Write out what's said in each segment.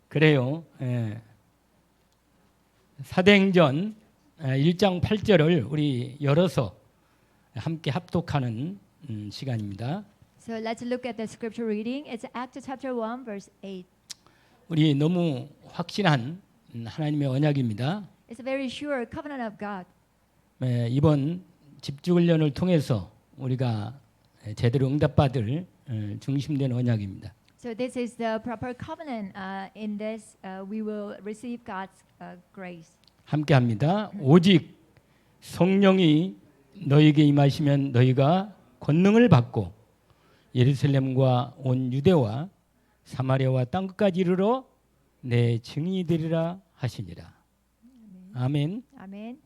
그래요. 예. 사도행전 1장 8절을 우리 열어서 함께 합독하는 시간입니다. So let's look at the scripture reading. It's Acts chapter 1 verse 8. 우리 너무 확신한 하나님의 언약입니다. It's a very sure covenant of God. 이번 집중훈련을 통해서 우리가 제대로 응답받을 중심된 언약입니다. So this is the proper covenant. In this, we will receive God's grace. 함께합니다. 오직 성령이 너희에게 임하시면 너희가 권능을 받고 예루살렘과 온 유대와 사마리아와 땅끝까지 이르러 내 증인이 되리라 하시니라. 아멘. Amen.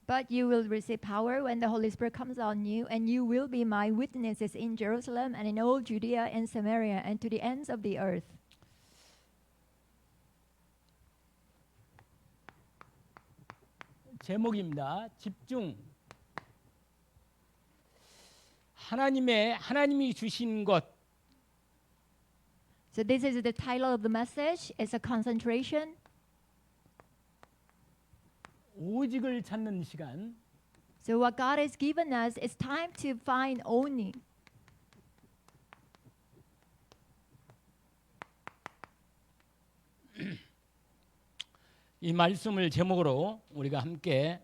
But you will receive power when the Holy Spirit comes on you, and you will be my witnesses in Jerusalem and in all Judea and Samaria and to the ends of the earth. 제목입니다. 집중. 하나님이 주신 것. So this is the title of the message. It's a concentration. 오직을 찾는 시간. So what God has given us is time to find only. 이 말씀을 제목으로 우리가 함께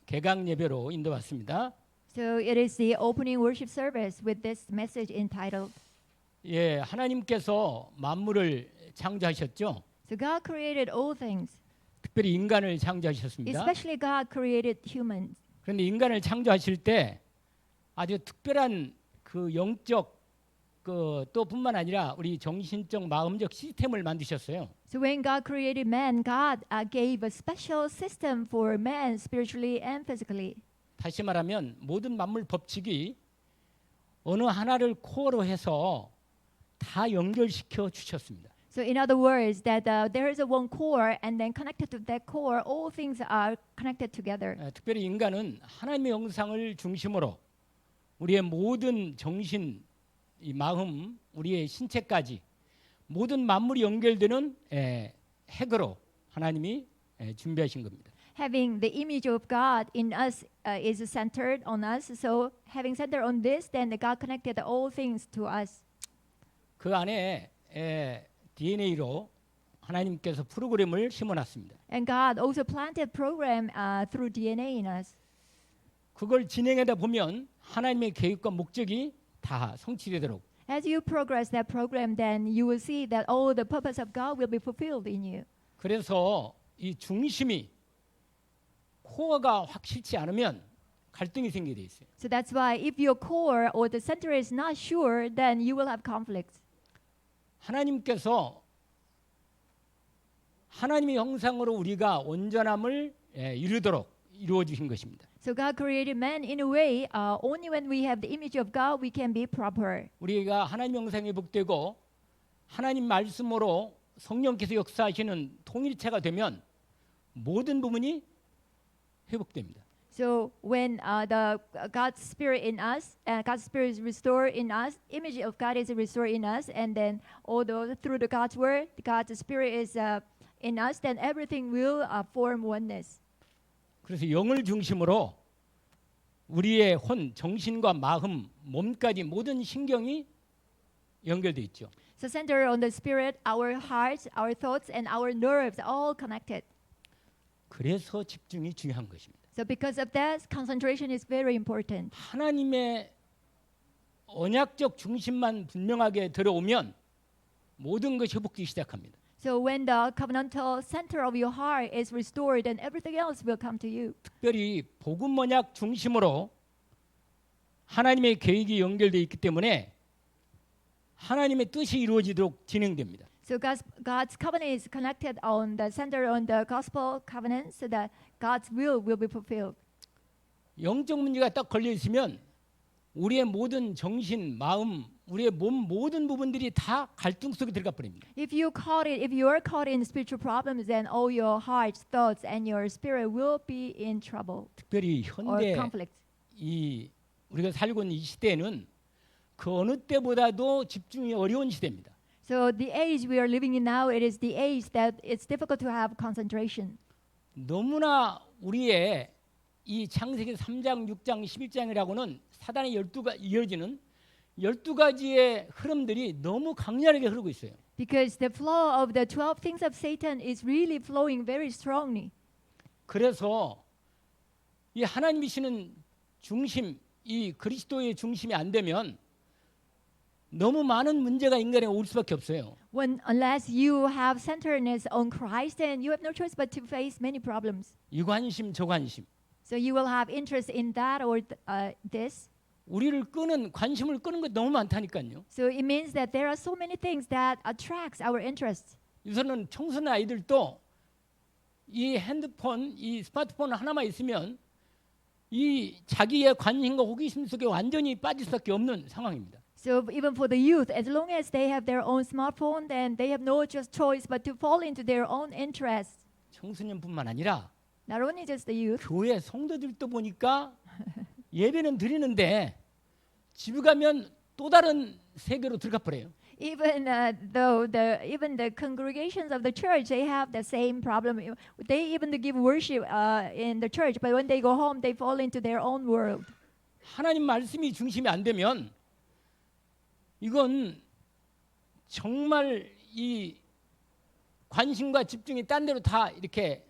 개강 예배로 인도받습니다. So it is the opening worship service with this message entitled. 예, 하나님께서 만물을 창조하셨죠. So God created all things. 특별히 인간을 창조하셨습니다. Especially God created humans. 그런데 인간을 창조하실 때 아주 특별한 그 영적 또 뿐만 아니라 우리 정신적 마음적 시스템을 만드셨어요. So when God created man, God gave a special system for man spiritually and physically. 다시 말하면 모든 만물 법칙이 어느 하나를 코어로 해서 다 연결시켜 주셨습니다. So in other words, that there is a one core, and then connected to that core, all things are connected together. 특별히 인간은 하나님의 형상을 중심으로 우리의 모든 정신, 이 마음, 우리의 신체까지 모든 만물이 연결되는 핵으로 하나님이 준비하신 겁니다. Having the image of God in us is centered on us. So having centered on this, then God connected all things to us. 그 안에 DNA로 하나님께서 프로그램을 심어놨습니다. And God also planted program through DNA in us. 그걸 진행하다 보면 하나님의 계획과 목적이 다 성취되도록. As you progress that program, then you will see that all the purpose of God will be fulfilled in you. 그래서 이 중심이 코어가 확실치 않으면 갈등이 생기게 돼 있어요. So that's why if your core or the center is not sure, then you will have conflicts. 하나님께서 하나님의 형상으로 우리가 온전함을 이루도록 이루어 주신 것입니다. So God created man in a way only when we have the image of God we can be proper. 우리가 하나님 형상에 복되고 하나님 말씀으로 성령께서 역사하시는 통일체가 되면 모든 부분이 회복됩니다. So when the God's spirit in us, God's spirit is restored in us, image of God is restored in us, and then although through the God's word, God's spirit is in us, then everything will form oneness. 그래서 영을 중심으로 우리의 혼, 정신과 마음, 몸까지 모든 신경이 연결돼 있죠. So center on the spirit, our hearts, our thoughts, and our nerves all connected. 그래서 집중이 중요한 것입니다. So because of that, concentration is very important. 하나님의 언약적 중심만 분명하게 들어오면 모든 것이 회복되기 시작합니다. So when the covenantal center of your heart is restored, then everything else will come to you. 특별히 복음 언약 중심으로 하나님의 계획이 연결되어 있기 때문에 하나님의 뜻이 이루어지도록 진행됩니다. So God's covenant is connected on the center on the gospel covenant, so that God's will be fulfilled. 영적 문제가 딱 걸려 있으면 우리의 모든 정신, 마음, 우리의 몸 모든 부분들이 다 갈등 속에 들어가 버립니다. If you are caught in spiritual problems, then all your hearts, thoughts, and your spirit will be in trouble 특별히 or 현대 conflict. 이 우리가 살고 있는 이 시대는 그 어느 때보다도 집중이 어려운 시대입니다. So the age we are living in now, it is the age that it's difficult to have concentration. 너무나 우리의 이 창세기 3장, 6장, 11장이라고는 사단의 12가 이어지는 12가지의 흐름들이 너무 강렬하게 흐르고 있어요. Because the flow of the 12 things of Satan is really flowing very strongly. 그래서 이 하나님이시는 중심, 이 그리스도의 중심이 안 되면 너무 많은 문제가 인간에 올 수밖에 없어요. Unless you have centeredness on Christ, then you have no choice but to face many problems. 이 관심, 저 관심. So you will have interest in that or this. 우리를 끄는 관심을 끄는 것 너무 많다니까요. So it means that there are so many things that attracts our interest. 우선은 청소년 아이들도 이 핸드폰, 이 스마트폰 하나만 있으면 이 자기의 관심과 호기심 속에 완전히 빠질 수밖에 없는 상황입니다. So even for the youth, as long as they have their own smartphone, then they have no just choice but to fall into their own interests. 청소년뿐만 아니라 Not only just the youth. 교회 성도들도 보니까 예배는 드리는데 집에 가면 또 다른 세계로 들어가 버려요. Even though even the congregations of the church, they have the same problem. They even give worship in the church, but when they go home, they fall into their own world. 하나님 말씀이 중심이 안 되면 이건 정말 이 관심과 집중이 딴 데로 다 이렇게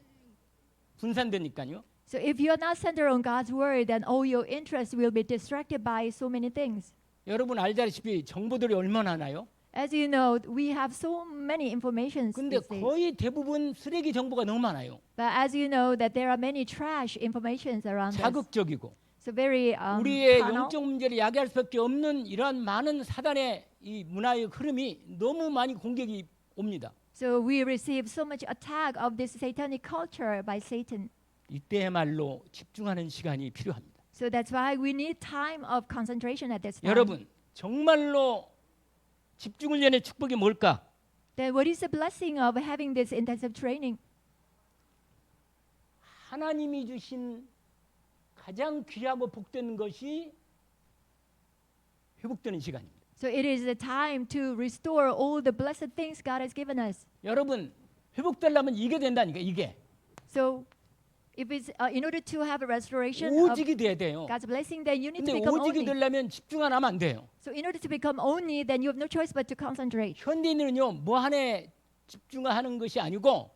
분산되니까요. So if you are not centered on God's word, then all your interests will be distracted by so many things. 여러분 알다시피 정보들이 얼마나 많아요? As you know, we have so many informations 근데 these days. 거의 대부분 쓰레기 정보가 너무 많아요. But as you know, that there are many trash informations around us. 자극적이고 So very 우리의 carnal. 영적 문제를 야기할 수밖에 없는 이러한 많은 사단의 이 문화의 흐름이 너무 많이 공격이 옵니다. So we receive so much attack of this satanic culture by Satan. 이때야말로 집중하는 시간이 필요합니다. So that's why we need time of concentration at this time. 여러분 정말로 집중을 위한 축복이 뭘까? Then what is the blessing of having this intensive training? 하나님이 주신 가장 귀하고 복되는 것이 회복되는 시간입니다. So it is the time to restore all the blessed things God has given us. 여러분 회복되려면 이게 된다니까 이게 So if it's in order to have a restoration of 오직이 돼야 돼요. God's blessing, then you need to 근데 become 오직이 only. 되려면 집중 안 하면 안 돼요. So in order to become only, then you have no choice but to concentrate. 현대인은요 뭐 하나에 집중하는 것이 아니고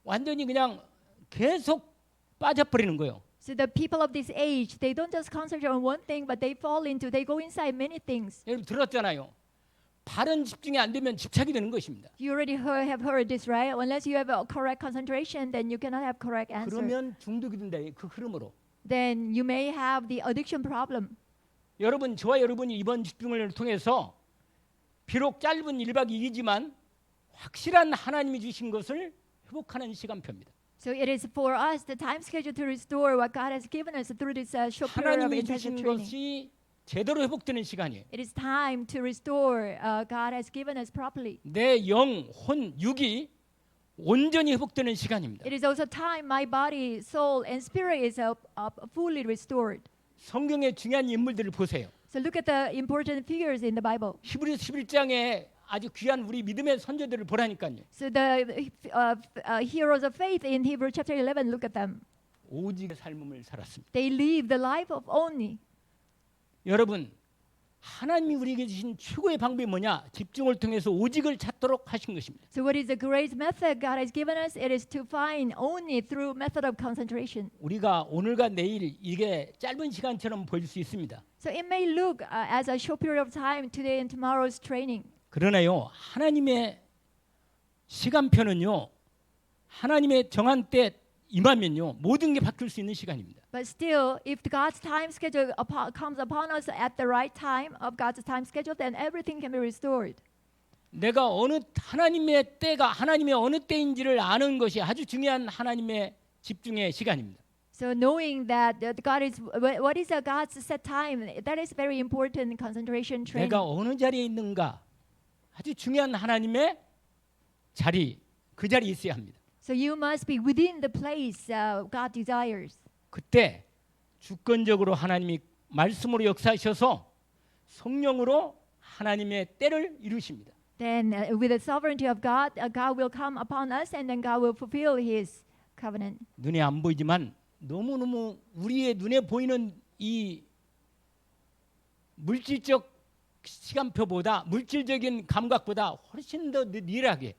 완전히 그냥 계속 빠져버리는 거예요. So the people of this age, they don't just concentrate on one thing, but they go inside many things. 여러분 들었잖아요. 바른 집중이 안 되면 집착이 되는 것입니다. You already have heard this, right? Unless you have a correct concentration, then you cannot have correct answer. 그러면 중독이 된다. 그 흐름으로. Then you may have the addiction problem. 여러분 저와 여러분이 이번 집중을 통해서 비록 짧은 1박 2일이지만 확실한 하나님이 주신 것을 회복하는 시간표입니다. So it is for us the time schedule to restore what God has given us through this short period of 하나님이 intensive 주신 training. 것이 제대로 회복되는 시간이에요. It is time to restore God has given us properly. 내 영, 혼, 육이 온전히 회복되는 시간입니다. It is also time my body, soul, and spirit is fully restored. 성경의 중요한 인물들을 보세요. So look at the important figures in the Bible. 히브리서 11장에 아주 귀한 우리 믿음의 선조들을 보라니까요. So the heroes of faith in Hebrew chapter 11, look at them. 오직의 삶을 살았습니다. They live the life of only. 여러분 하나님이 우리에게 주신 최고의 방법이 뭐냐? 집중을 통해서 오직을 찾도록 하신 것입니다. So what is the great method God has given us? It is to find only through method of concentration. 우리가 오늘과 내일 이게 짧은 시간처럼 보일 수 있습니다. So it may look as a short period of time today and tomorrow's training. 그러나요 하나님의 시간표는요 하나님의 정한 때 임하면요 모든 게 바뀔 수 있는 시간입니다. But still, if God's time schedule comes upon us at the right time of God's time schedule, then everything can be restored. 내가 어느 하나님의 때가 하나님의 어느 때인지를 아는 것이 아주 중요한 하나님의 집중의 시간입니다. So knowing that God is what is God's set time, that is very important concentration training. 내가 어느 자리에 있는가 아주 중요한 하나님의 자리 그 자리에 있어야 합니다. So you must be within the place God desires. 그때 주권적으로 하나님이 말씀으로 역사하셔서 성령으로 하나님의 때를 이루십니다. Then with the sovereignty of God, God will come upon us and then God will fulfill his covenant. 눈에 안 보이지만 너무너무 우리의 눈에 보이는 이 물질적 시간표보다 물질적인 감각보다 훨씬 더 니라하게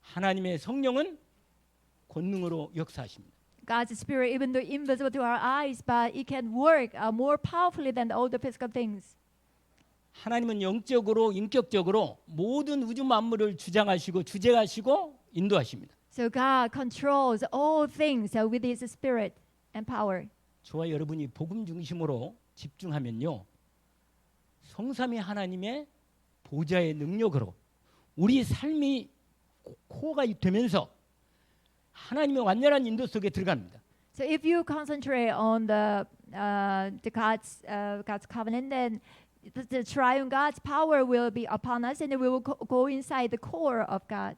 하나님의 성령은 권능으로 역사하십니다. God's spirit, even though invisible to our eyes, but it can work more powerfully than all the physical things. 하나님은 영적으로 인격적으로 모든 우주 만물을 주장하시고 주재하시고 인도하십니다. So God controls all things with his spirit and power. 저와 여러분이 복음 중심으로 집중하면요. 성삼위 하나님의 보좌의 능력으로 우리 삶이 코어가 되면서 하나님의 완전한 인도 속에 들어갑니다. So if you concentrate on the God's covenant, then the triune God's power will be upon us, and we will go inside the core of God.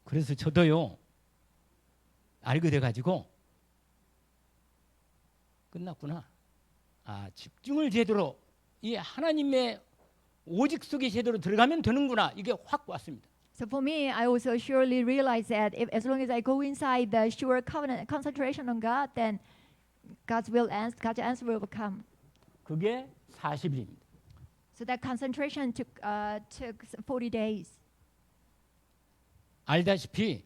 그래서 저도요 알게 돼가지고 끝났구나. 집중을 제대로 이 하나님의 오직 속에 제대로 들어가면 되는구나. 이게 확 왔습니다. So for me, I also surely realize that as long as I go inside the sure covenant concentration on God, then God's answer will come. 그게 40일입니다. So that concentration took 40 days. 알다시피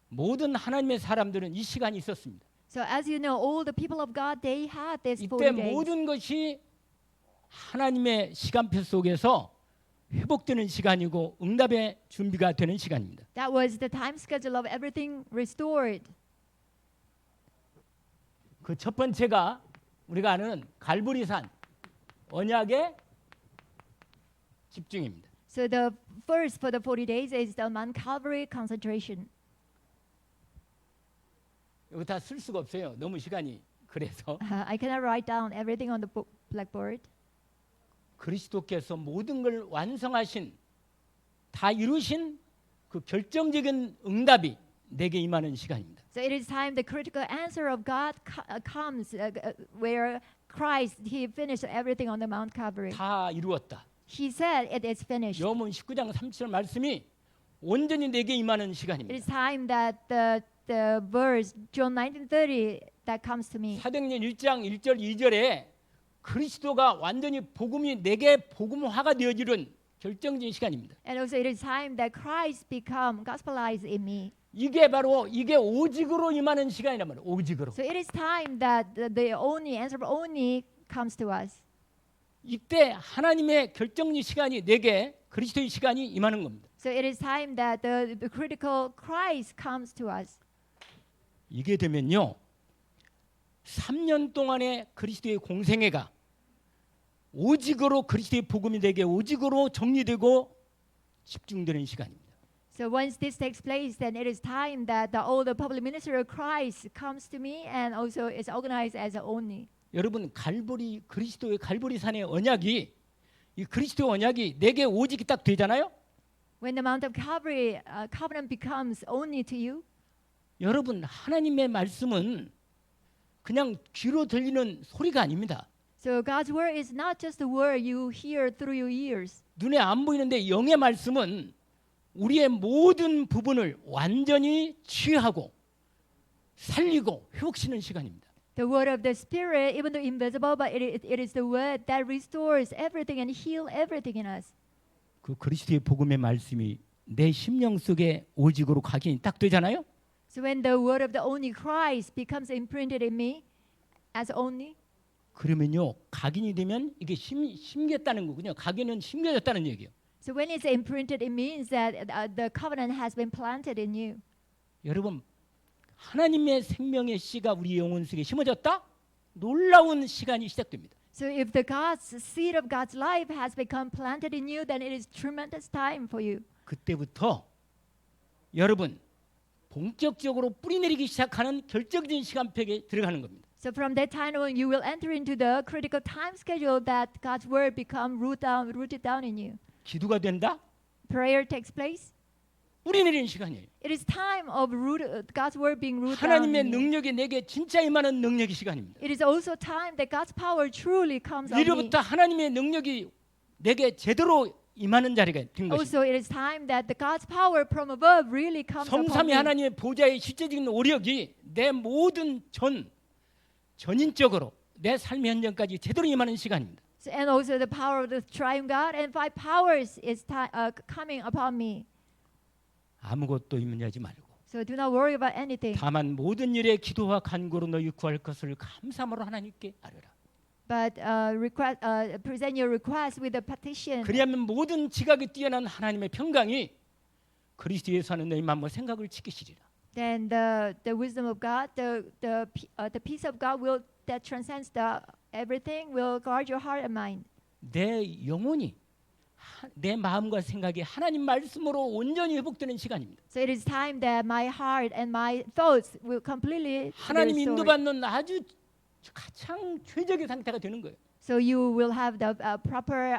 모든 하나님의 사람들은 이 시간이 있었습니다. So as you know, all the people of God, they had this 40 이때 days. 모든 것이 하나님의 시간표 속에서 회복되는 시간이고 응답의 준비가 되는 시간입니다. That was the time schedule of everything restored. 그 첫 번째가 우리가 아는 갈보리산 언약의 집중입니다. So the first for the 40 days is the Mount Calvary concentration. 이거 다 쓸 수가 없어요. 너무 시간이 그래서 I cannot write down everything on the blackboard. 그리스도께서 모든 걸 완성하신 다 이루신 그 결정적인 응답이 내게 임하는 시간입니다. So it is time the critical answer of God comes where Christ he finished everything on the Mount Calvary. 다 이루었다. He said it is finished. 요한복음 19장 37절 말씀이 온전히 내게 임하는 It 시간입니다. is time that the verse John 19:30 that comes to me. 사도행전 1장 1절 2절에 그리스도가 완전히 복음이 내게 복음화가 되어지는 결정적인 시간입니다. And also it is time that Christ become gospelized in me. 이게 바로 이게 오직으로 임하는 시간이란 말이에요. 오직으로. So it is time that the only answer only comes to us. 이때 하나님의 결정적 시간이 내게 그리스도의 시간이 임하는 겁니다. So it is time that the critical Christ comes to us. 이게 되면요. 3년 동안의 그리스도의 공생애가 오직으로 그리스도의 복음이 되게 오직으로 정리되고 집중되는 시간입니다. So once this takes place, then it is time that all the public ministry of Christ comes to me and also is organized as a only. 여러분 갈보리 그리스도의 갈보리산의 언약이 이 그리스도의 언약이 내게 오직이 딱 되잖아요. When the Mount of Calvary covenant becomes only to you, 여러분 하나님의 말씀은 그냥 귀로 들리는 소리가 아닙니다. so God's word is not just the word you hear through your ears. 눈에 안 보이는데 영의 말씀은 우리의 모든 부분을 완전히 치유하고 살리고 회복시키는 시간입니다. The word of the Spirit, even though invisible, but it is the word that restores everything and heal everything in us. 그 그리스도의 복음의 말씀이 내 심령 속에 오직으로 각인이 딱 되잖아요. So when the word of the only Christ becomes imprinted in me as only, 그러면요 각인이 되면 이게 심겼다는 거군요. 각인은 심겨졌다는 얘기예요. so when it's imprinted, it means that the covenant has been planted in you. 여러분 하나님의 생명의 씨가 우리 영혼 속에 심어졌다? 놀라운 시간이 시작됩니다. So if the God's seed of God's life has become planted in you, then it is tremendous time for you. 그때부터 여러분 본격적으로 뿌리내리기 시작하는 결정적인 시간표에 들어가는 겁니다. So from that time on, you will enter into the critical time schedule that God's word become rooted down in you. 기도가 된다? Prayer takes place. 뿌리 내리는 시간이에요. It is time of God's word being rooted down 하나님의 in you. 능력이 내게 진짜 임하는 능력의 시간입니다. It is also time that God's power truly comes on me. 이로부터 하나님의 능력이 내게 제대로 임하는 자리가 된 것입니다. Also, it is time that the God's power from above really comes upon 성삼위 me. 하나님의 보좌의 실제적인 오력이 내 모든 전인적으로 내 삶의 현장까지 제대로 임하는 시간입니다. And also the power of the triune God and five powers is coming upon me. 아무것도 염려하지 말고 So do not worry about anything. 다만 모든 일에 기도와 간구로 너희 구할 것을 감사함으로 하나님께 아뢰라. But present your request with a petition. 그리하면 모든 지각이 뛰어난 하나님의 평강이 그리스도에서 하는 너희 마음과 생각을 지키시리라. Then the wisdom of God, the peace of God will that transcends everything will guard your heart and mind. 내 영혼이 내 마음과 생각이 하나님 말씀으로 온전히 회복되는 시간입니다. So it is time that my heart and my thoughts will completely be 하나님 restored. 인도받는 아주 가장 최적의 상태가 되는 거예요. So you will have the proper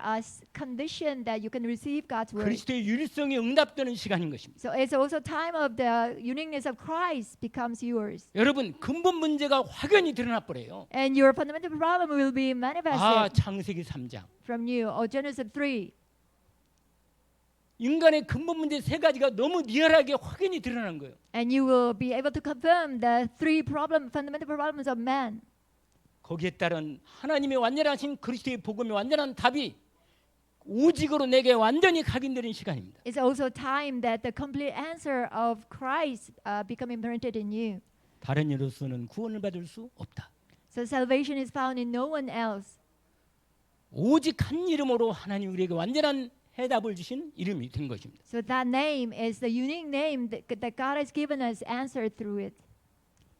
condition that you can receive God's word. 그리스도의 유일성이 응답되는 시간인 것입니다. So it's also time of the uniqueness of Christ becomes yours. 여러분 근본 문제가 확연히 드러나 버려요. And your fundamental problem will be manifested 창세기 3장. from you. Or Genesis 3. 인간의 근본 문제 세 가지가 너무 리얼하게 확연히 드러난 거예요. And you will be able to confirm the three fundamental problems of man. 거기에 따른 하나님의 완전하신 그리스도의 복음의 완전한 답이 오직으로 내게 완전히 각인되는 시간입니다. It's also time that the complete answer of Christ become imprinted in you. 다른 이로서는 구원을 받을 수 없다. So salvation is found in no one else. 오직 한 이름으로 하나님 우리에게 완전한 해답을 주신 이름이 된 것입니다. So that name is the unique name that God has given us answer through it.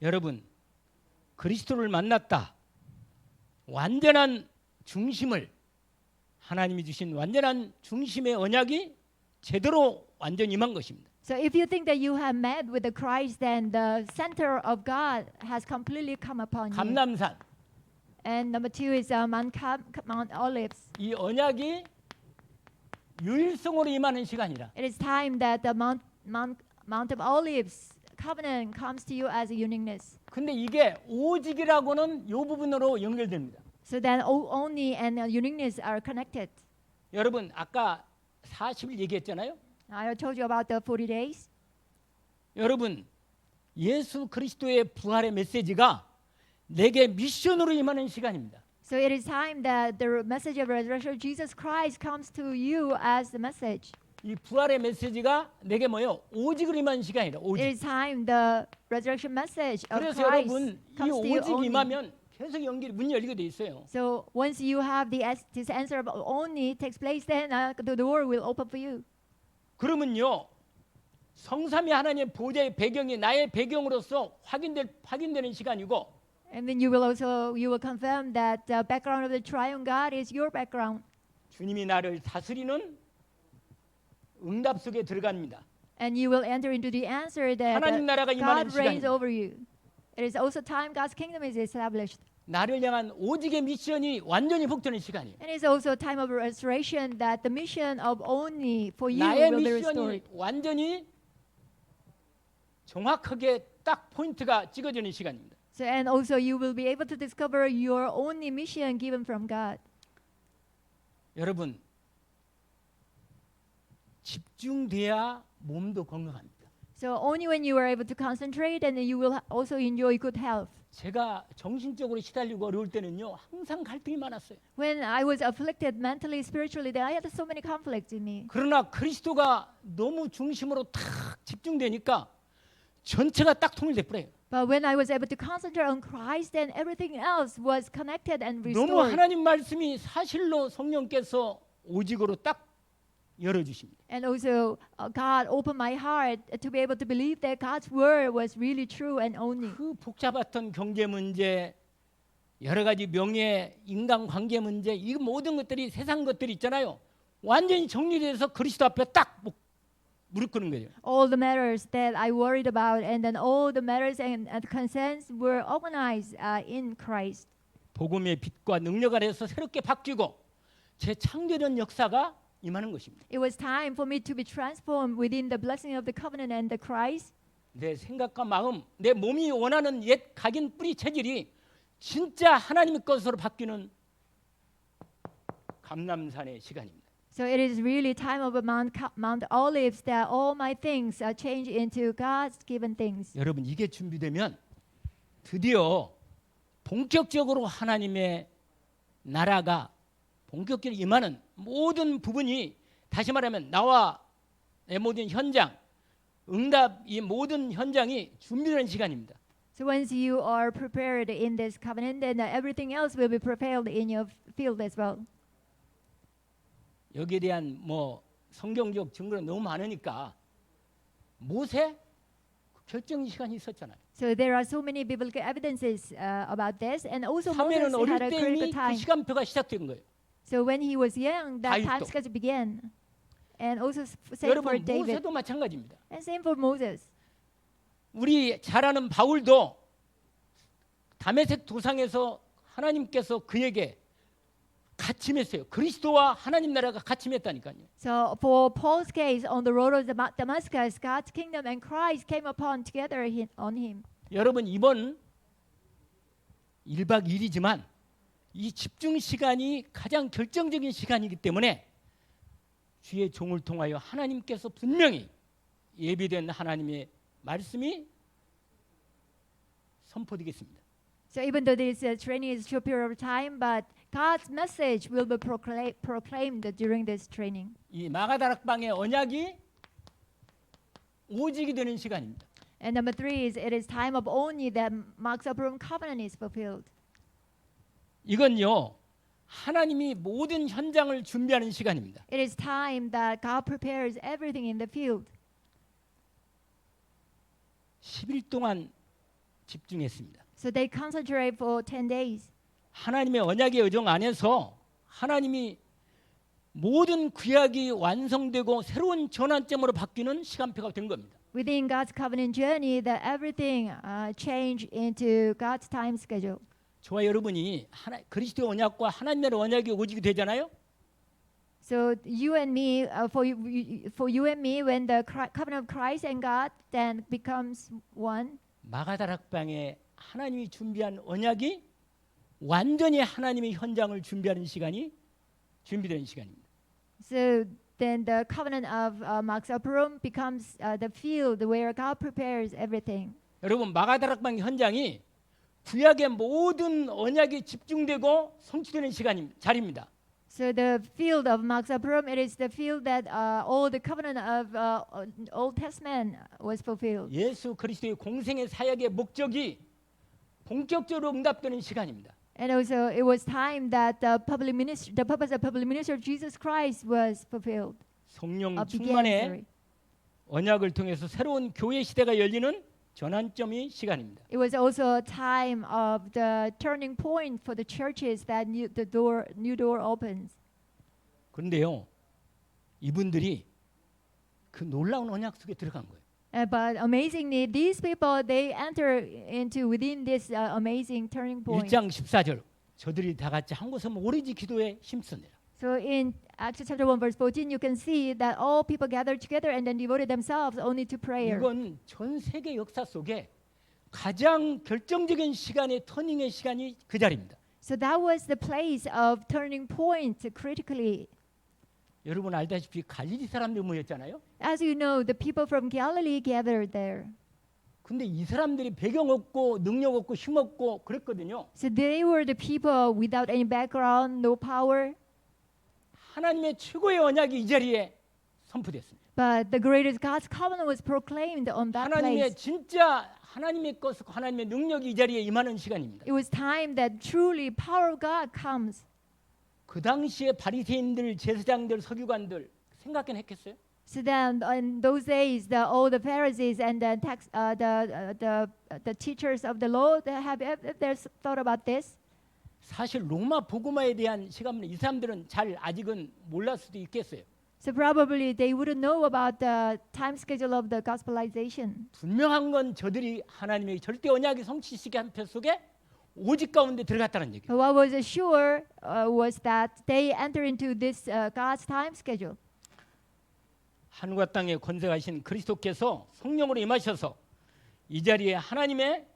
여러분 그리스도를 만났다. 완전한 중심을 하나님이 주신 완전한 중심의 언약이 제대로 완전히 임한 것입니다. So if you think that you have met with the Christ, then the center of God has completely come upon you. 감람산 And number two is Mount Olives. 이 언약이 유일성으로 임하는 시간이라. It is time that the Mount of Olives covenant comes to you as a uniqueness. 근데 이게 오직이라고는 이 부분으로 연결됩니다. So then only and uniqueness are connected. 여러분 아까 40일 얘기했잖아요. I told you about the 40 days. 여러분 예수 그리스도의 부활의 메시지가 내게 미션으로 임하는 시간입니다. So it is time that the message of resurrection of Jesus Christ comes to you as the message. 이 부활의 메시지가 내게 뭐요? 오직으로 임하는 시간이라. It 오직. is time the resurrection message of 그래서 Christ 여러분 이 comes to you 오직 only. 임하면 계속 연결 문이 열리게 돼 있어요. So once you have this answer of only takes place, then the door will open for you. 그러면요 성삼위 하나님의 보좌의 배경이 나의 배경으로서 확인되는 시간이고 And then you will confirm that the background of the triune God is your background. 주님이 나를 다스리는 응답 속에 들어갑니다. And you will enter into the answer that 하나님 나라가 임하는 God reigns 시간입니다. over you. It is also time God's kingdom is established. 나를 향한 오직의 미션이 완전히 복되는 시간이에요. And it's also time of restoration that the mission of only for you 나의 will be 미션이 restored. 완전히 정확하게 딱 포인트가 찍어지는 시간입니다. So and also you will be able to discover your only mission given from God. 여러분 집중돼야 몸도 건강합니다. So only when you are able to concentrate and you will also enjoy good health. 제가 정신적으로 시달리고 어려울 때는요 항상 갈등이 많았어요. When I was afflicted mentally, spiritually, then I had so many conflicts in me. 그러나 그리스도가 너무 중심으로 탁 집중되니까 전체가 딱 통일돼 버려요. But when I was able to concentrate on Christ, then everything else was connected and 너무 restored. 하나님 말씀이 사실로 성령께서 오직으로 딱 열어주십니다. And also, God opened my heart to be able to believe that God's word was really true and only. 그 복잡했던 경제 문제, 여러 가지 명예, 인간 관계 문제, 이 모든 것들이 세상 것들이 있잖아요. 완전히 정리돼서 그리스도 앞에 딱 무릎 꿇는 거예요. All the matters that I worried about, and then all the matters and concerns were organized in Christ. 복음의 빛과 능력 아래서 새롭게 바뀌고 제 창조된 역사가 임하는 것입니다. It was time for me to be transformed within the blessing of the covenant and the Christ. 내 생각과 마음, 내 몸이 원하는 옛 각인 뿌리 체질이 진짜 하나님의 것으로 바뀌는 감람산의 시간입니다. So it is really time of Mount Olives that all my things are changed into God's given things. 여러분 이게 준비되면 드디어 본격적으로 하나님의 나라가 본격적으로 임하는 모든 부분이 다시 말하면 나와 내 모든 현장, 응답 이 모든 현장이 준비되는 시간입니다. So once you are prepared in this covenant, then everything else will be prepared in your field as well. 여기에 대한 뭐 성경적 증거가 너무 많으니까 모세 결정 시간이 있었잖아요. So there are so many biblical evidences about this, and also Moses 사무엘은 어릴 had a 때 critical 이미 그 time. 시간표가 시작된 거예요. So when he was young, that 다윗도. time schedule began, and also same for 여러분 David, 모세도 마찬가지입니다. and same for Moses. 우리 잘 아는 바울도 다메섹 도상에서 하나님께서 그에게 같이 맺어요. 그리스도와 하나님 나라가 같이 맺다니까요. So for Paul's case, on the road of Damascus, God's kingdom and Christ came upon together on him. 여러분 이번 1박 2일이지만 이 집중 시간이 가장 결정적인 시간이기 때문에 주의 종을 통하여 하나님께서 분명히 예비된 하나님의 말씀이 선포되겠습니다. So even though this training is a short period of time, but God's message will be proclaimed during this training. 이 마가다락방의 언약이 오직이 되는 시간입니다. And number 3 is it is time of only that Mark's Abraham covenant is fulfilled. 이건요 하나님이 모든 현장을 준비하는 시간입니다. It is time that God prepares everything in the field. 10일 동안 집중했습니다. So they concentrate for 10 days. 하나님의 언약의 여정 안에서 하나님이 모든 구약이 완성되고 새로운 전환점으로 바뀌는 시간표가 된 겁니다. Within God's covenant journey, that everything changed into God's time schedule. 저와 여러분이 그리스도의 언약과 하나님의 언약이 오직이 되잖아요. So you and me, for you and me, when the covenant of Christ and God then becomes one. 마가다락방에 하나님이 준비한 언약이 완전히 하나님의 현장을 준비하는 시간이 준비되는 시간입니다. So then the covenant of Mark's Abraham becomes the field where God prepares everything. 여러분 마가다락방 현장이 구약의 모든 언약이 집중되고 성취되는 자리입니다. So the field of Mark's Abraham, it is the field that all the covenant of Old Testament was fulfilled. 예수 그리스도의 공생의 사역의 목적이 본격적으로 응답되는 시간입니다. And also it was time that the purpose of public ministry of Jesus Christ was fulfilled. 성령 Began, 충만의 sorry. 언약을 통해서 새로운 교회 시대가 열리는 전환점이 시간입니다. It was also a time of the turning point for the churches that new door opens. 그런데요, 이분들이 그 놀라운 언약 속에 들어간 거예요. But amazingly, these people they enter into within this amazing turning point. 1장 14절 저들이 다 같이 한 곳에 오로지 기도에 힘쓰니라. So in Acts chapter 1 verse 14, you can see that all people gathered together and then devoted themselves only to prayer. 이건 전 세계 역사 속에 가장 결정적인 시간의 터닝의 시간이 그 자리입니다. So that was the place of turning point critically. 여러분 알다시피 갈릴리 사람들이 모였잖아요. As you know, the people from Galilee gathered there. 근데 이 사람들이 배경 없고 능력 없고 힘 없고 그랬거든요. So they were the people without any background, no power. 하나님의 최고의 언약이 이 자리에 선포됐습니다. But the greatest God's covenant was proclaimed on that 하나님의 place. 진짜 하나님의 것과 하나님의 능력이 이 자리에 임하는 시간입니다. It was time that truly power of God comes. 그 당시에 바리새인들, 제사장들, 서기관들 생각은 했겠어요? So then, in those days, all the Pharisees and the teachers of the law, they have thought about this. 사실 로마 복음화에 대한 시간은 이 사람들은 잘 아직은 몰랐을 수도 있겠어요. So probably they wouldn't know about the time schedule of the gospelization. 분명한 건 저들이 하나님의 절대 언약이 성취시게 한 표 속에 오직 가운데 들어갔다는 얘기예요. But what was sure was that they enter into this God's time schedule. 하늘과 땅에 권세가신 그리스도께서 성령으로 임하셔서 이 자리에 하나님의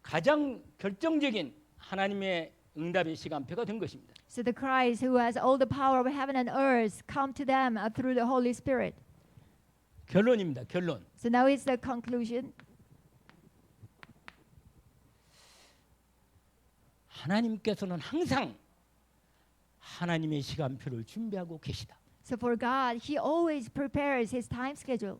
가장 결정적인 하나님의 응답의 시간표가 된 것입니다. So the Christ who has all the power of heaven and earth come to them through the Holy Spirit. 결론입니다. 결론. So now is the conclusion. 하나님께서는 항상 하나님의 시간표를 준비하고 계시다. So for God, He always prepares His time schedule.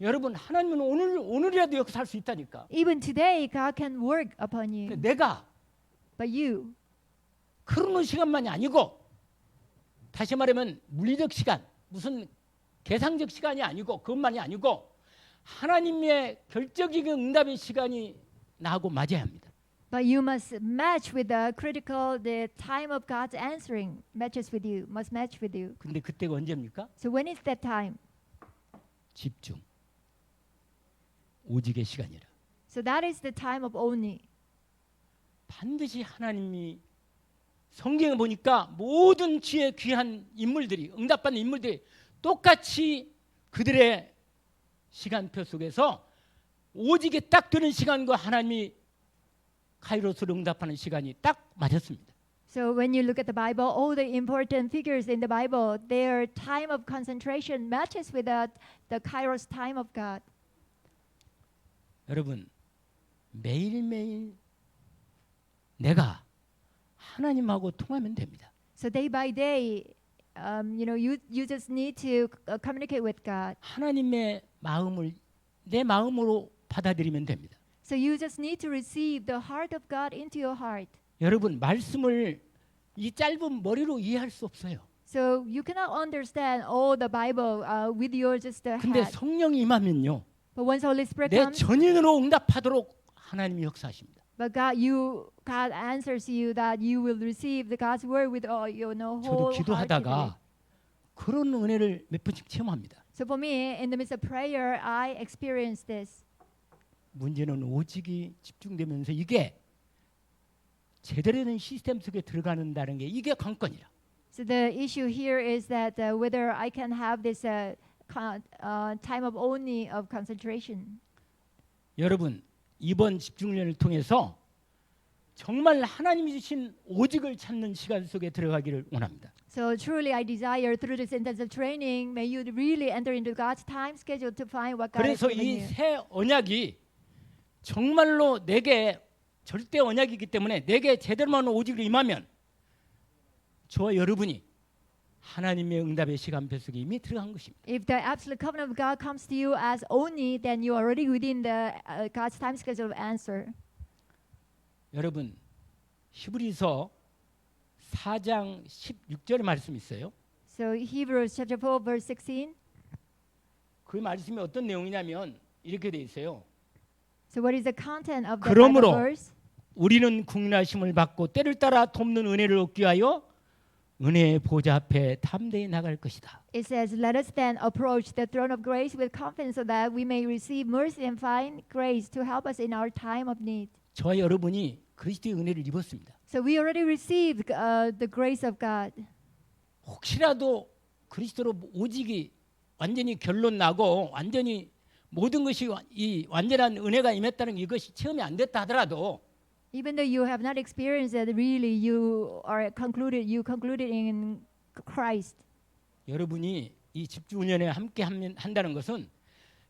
여러분, 하나님은 오늘이라도 역사할 수 있다니까. Even today, God can work upon you. 근데 내가 But you, 그러는 시간만이 아니고, 다시 말하면 물리적 시간, 무슨 계상적 시간이 아니고 그것만이 아니고 하나님의 결정적인 응답의 시간이 나하고 맞아야 합니다. but you must match with the critical, the time of God's answering matches with you, must match with you. 근데 그때가 언제입니까? So when is that time? 집중. 오직의 시간이라. So that is the time of only. 반드시 하나님이 성경에 보니까 모든 주의 귀한 인물들이 응답받는 인물들이 똑같이 그들의 시간표 속에서 오직에 딱 되는 시간과 하나님이 카이로스로 응답하는 시간이 딱 맞았습니다. So when you look at the Bible, all the important figures in the Bible, their time of concentration matches with the Kairos time of God. 여러분, 매일매일 내가 하나님하고 통하면 됩니다. So day by day, you just need to communicate with God. 하나님의 마음을 내 마음으로 받아들이면 됩니다. So you just need to receive the heart of God into your heart. 여러분, 말씀을 이 짧은 머리로 이해할 수 없어요. So you cannot understand all the Bible with your just 근데 head. 성령이 임하면요, But once Holy Spirit 내 comes, 전인으로 응답하도록 하나님이 역사하십니다. but God answers you that you will receive the God's word with all 저도 whole heart. 기도하다가 그런 은혜를 몇 번씩 체험합니다. So for me, in the midst of prayer, I experienced this. 문제는 오직이 집중되면서 이게 제대로 된 시스템 속에 들어가는다는 게 이게 관건이라. So the issue here is that whether I can have this time of only of concentration. 여러분, 이번 집중련을 통해서 정말 하나님이 주신 오직을 찾는 시간 속에 들어가기를 원합니다. So truly I desire through this intensive training, may you really enter into God's time schedule to find what God has 그래서 given 이 you. 새 언약이 정말로 내게 절대 언약이기 때문에 내게 제대로만 오직으로 임하면 저와 여러분이 하나님의 응답의 시간표 속에 이미 들어간 것입니다. If the absolute covenant of God comes to you as only, then you are already within the God's time schedule of answer. 여러분, 히브리서 4장 16절의 말씀이 있어요. So Hebrews chapter 4 verse 16. 그 말씀이 어떤 내용이냐면 이렇게 돼 있어요. So what is the content of the 그러므로 Bible verse? 우리는 국민하심을 받고 때를 따라 돕는 은혜를 얻기 위하여 은혜의 보좌 앞에 담대히 나갈 것이다. It says, "Let us then approach the throne of grace with confidence, so that we may receive mercy and find grace to help us in our time of need." 저와 여러분이 그리스도의 은혜를 입었습니다. So we already received the grace of God. 혹시라도 그리스도로 오직이 완전히 결론 나고 완전히 모든 것이 이 완전한 은혜가 임했다는 이것이 체험이 안 됐다 하더라도 Even though you have not experienced it, really you concluded in Christ. 여러분이 이 집중훈련에 함께 한다는 것은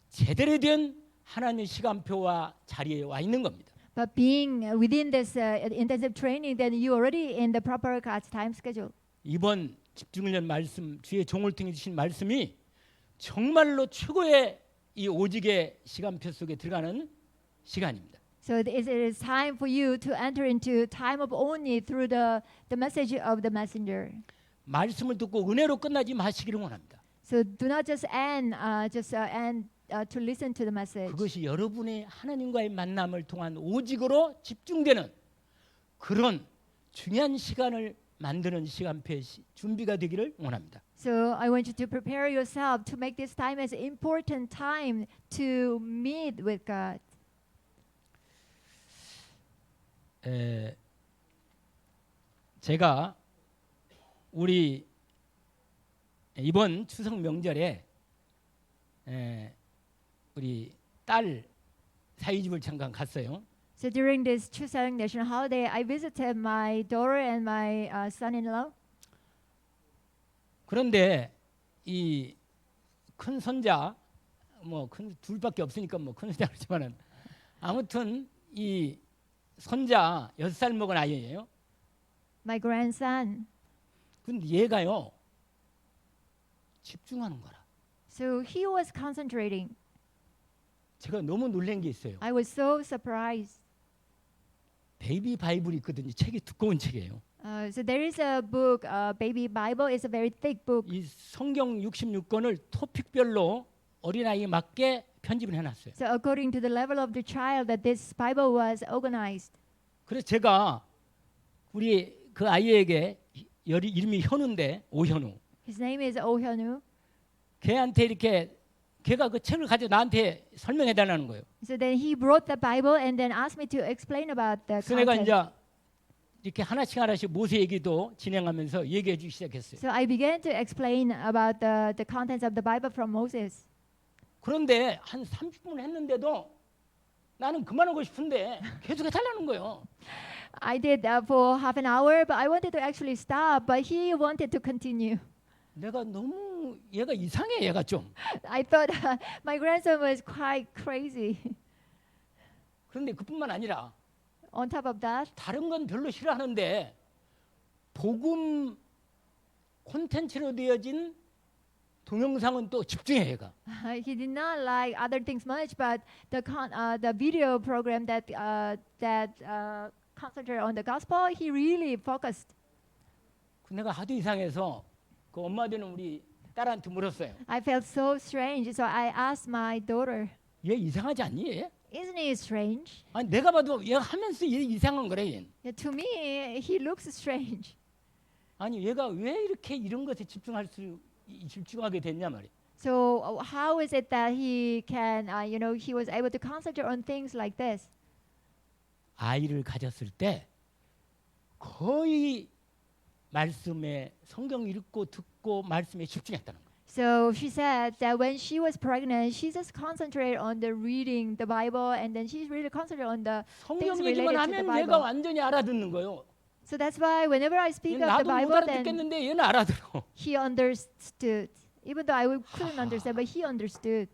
제대로 된 하나님의 시간표와 자리에 와 있는 겁니다. But being within this intensive training, then you already in the proper God's time schedule. 이번 집중훈련 말씀, 주의 종을 통해 주신 말씀이 정말로 최고의 이 오직의 시간표 속에 들어가는 시간입니다. So it is time for you to enter into time of only through the message of the messenger. 말씀을 듣고 은혜로 끝나지 마시기를 원합니다. So do not just end to listen to the message. 그것이 여러분의 하나님과의 만남을 통한 오직으로 집중되는 그런 중요한 시간을 만드는 시간표의 준비가 되기를 원합니다. So I want you to prepare yourself to make this time as important time to meet with God. 제가 우리 이번 추석 명절에 우리 딸 사위집을 잠깐 갔어요. So during this Chuseok national holiday, I visited my daughter and my son-in-law. 그런데 이 큰 손자 뭐 큰 둘밖에 없으니까 뭐 큰 손자 그렇지만은 아무튼 이 손자 6살 먹은 아이예요. My grandson. 근데 얘가요 집중하는 거라. So he was concentrating. 제가 너무 놀란 게 있어요. I was so surprised. 베이비 바이블이 있거든요. 책이 두꺼운 책이에요. So there is a book, Baby Bible. It's a very thick book. 이 성경 66권을 토픽별로 어린아이에 맞게 편집을 해놨어요. So according to the level of the child, that this Bible was organized. 그래서 제가 우리 그 아이에게 이름이 현우인데 오현우. His name is Oh Hyunwoo. 걔한테 이렇게 걔가 그 책을 가지고 나한테 설명해 달라는 거예요. So then he brought the Bible and then asked me to explain about the 그래서 내가 content. 이제 이렇게 하나씩 모세 얘기도 진행하면서 얘기해 주기 시작했어요. So I began to explain about the contents of the Bible from Moses. 그런데 한 30분 했는데도 나는 그만하고 싶은데 계속 해달라는 거예요. I did for half an hour, but I wanted to actually stop, but he wanted to continue. 내가 너무 얘가 이상해 얘가 좀. I thought my grandson was quite crazy. 그런데 그뿐만 아니라 On top of that, 다른 건 별로 싫어하는데 복음 콘텐츠로 되어진 동영상은 또 집중해 얘가. he did not like other things much, but the video program that concentrated on the gospel, he really focused. 내가 하도 이상해서 그 엄마 되는 우리 딸한테 물었어요. I felt so strange, so I asked my daughter, 얘 이상하지 않니? 얘? "Isn't he strange?" 아니 내가 봐도 얘 하면서 얘 이상한 거래. 얘. Yeah, to me, he looks strange. 아니 얘가 왜 이렇게 이런 것에 집중하게 됐냐 말이야. So how is it that he can, he was able to concentrate on things like this? 아이를 가졌을 때 거의 말씀에 성경 읽고 듣고 말씀에 집중했다는 거예요. So she said that when she was pregnant, she just concentrated on the reading the Bible, and then she really concentrated on the 성경 things 얘기만 related to the 하면 얘가 Bible. 완전히 알아듣는 거예요. So that's why whenever I speak of the 나도 못 Bible, then 알아듣겠는데 얘는 알아들어. he understood. Even though I couldn't understand, but he understood.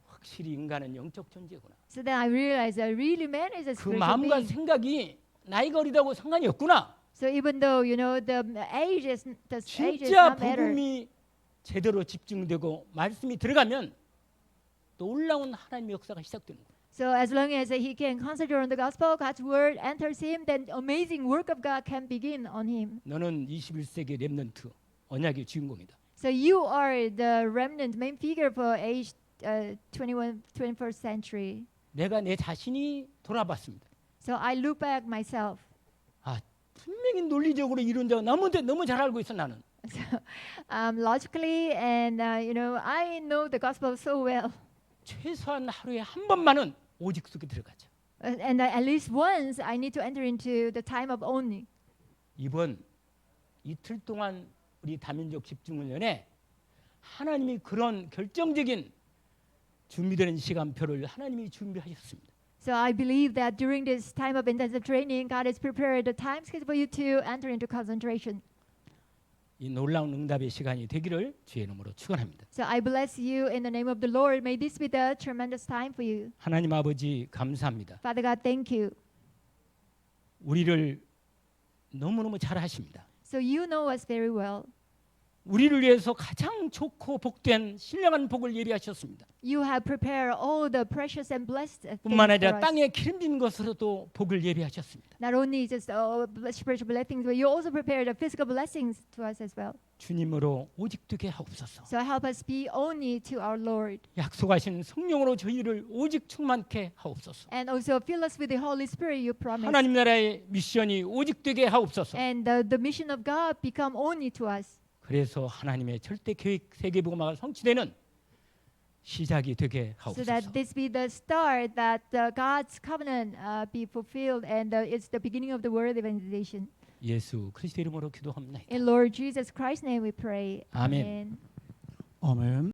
확실히 인간은 영적 존재구나. So then I realized that really man is a 그 spiritual 마음과 being. 생각이 나이가 어리다고 상관이 없구나. So even though the age is 진짜 not matter. 복음이 제대로 집중되고 말씀이 들어가면 놀라운 하나님의 역사가 시작되는 거예요. So as long as he can concentrate on the gospel, God's word enters him, then amazing work of God can begin on him. 너는 21세기 렘넌트 언약의 주인공이다. So you are the remnant main figure for age 21st century. 내가 내 자신이 돌아봤습니다. So I look back myself. 아 분명히 논리적으로 이론자 너무 잘 알고 있어 나는. So, logically and I know the gospel so well. 최소한 하루에 한 번만은 오직 속에 들어가자. And at least once I need to enter into the time of only. 이번 이틀 동안 우리 다민족 집중훈련에 하나님이 그런 결정적인 준비되는 시간표를 하나님이 준비하셨습니다. So I believe that during this time of intensive training, God has prepared the time schedule for you to enter into concentration. 이 놀라운 응답의 시간이 되기를 주의 이름으로 축원합니다. So I bless you in the name of the Lord. May this be the tremendous time for you. 하나님 아버지 감사합니다. Father God, thank you. 우리를 너무너무 잘 하십니다. So you know us very well. 우리를 위해서 가장 좋고 복된 신령한 복을 예비하셨습니다. You have prepared all the precious and blessed things 뿐만 for 아니라 us. 땅에 기름진 것으로도 복을 예비하셨습니다. Not only just spiritual blessings, but you also prepared the physical blessings to us as well. 주님으로 오직 되게 하옵소서. So help us be only to our Lord. 약속하신 성령으로 저희를 오직 충만케 하옵소서. And also fill us with the Holy Spirit you promised. 하나님 나라의 미션이 오직 되게 하옵소서. And the mission of God become only to us. 그래서 하나님의 절대 계획 세계복음화가 성취되는 시작이 되게 So that 하옵소서. this be the start, that God's covenant be fulfilled, and it's the beginning of the world evangelization. 예수 그리스도 이름으로 기도합니다. In Lord Jesus Christ's name we pray. 아멘. Amen. 아멘.